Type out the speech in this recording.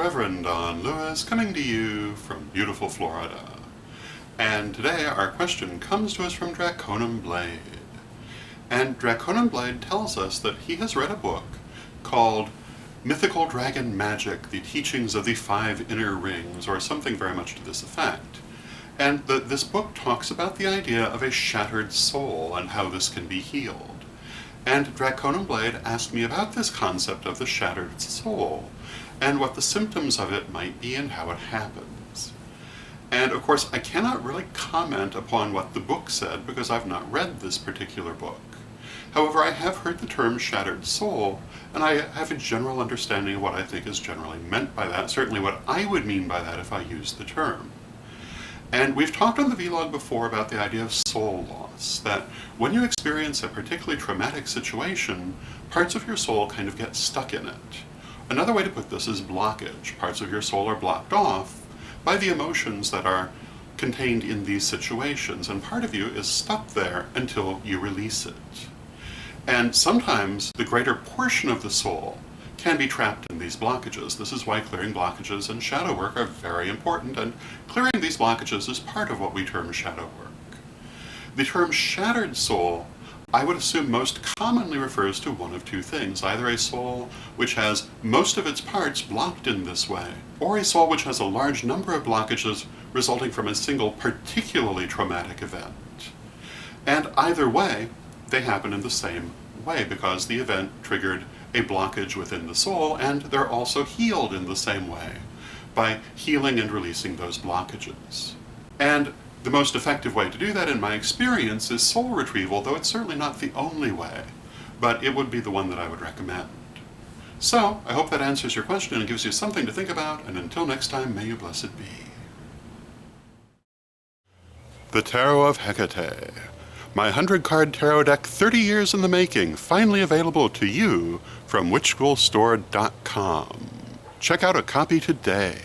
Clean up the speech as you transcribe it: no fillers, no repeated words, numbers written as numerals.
Reverend Don Lewis coming to you from beautiful Florida. And today our question comes to us from Draconum Blade. And Draconum Blade tells us that he has read a book called Mythical Dragon Magic, The Teachings of the Five Inner Rings, or something very much to this effect. And this book talks about the idea of a shattered soul and how this can be healed. And Draconum Blade asked me about this concept of the shattered soul, and what the symptoms of it might be and how it happens. And of course, I cannot really comment upon what the book said because I've not read this particular book. However, I have heard the term shattered soul, and I have a general understanding of what I think is generally meant by that, certainly what I would mean by that if I used the term. And we've talked on the vlog before about the idea of soul loss, that when you experience a particularly traumatic situation, parts of your soul kind of get stuck in it. Another way to put this is blockage. Parts of your soul are blocked off by the emotions that are contained in these situations, and part of you is stuck there until you release it. And sometimes the greater portion of the soul can be trapped in these blockages. This is why clearing blockages and shadow work are very important, and clearing these blockages is part of what we term shadow work. The term shattered soul, I would assume, most commonly refers to one of two things: either a soul which has most of its parts blocked in this way, or a soul which has a large number of blockages resulting from a single particularly traumatic event. And either way, they happen in the same way because the event triggered a blockage within the soul, and they're also healed in the same way, by healing and releasing those blockages. And the most effective way to do that, in my experience, is soul retrieval, though it's certainly not the only way, but it would be the one that I would recommend. So, I hope that answers your question and gives you something to think about, and until next time, may you blessed be. The Tarot of Hecate. My 100-card tarot deck, 30 years in the making, finally available to you from witchschoolstore.com. Check out a copy today.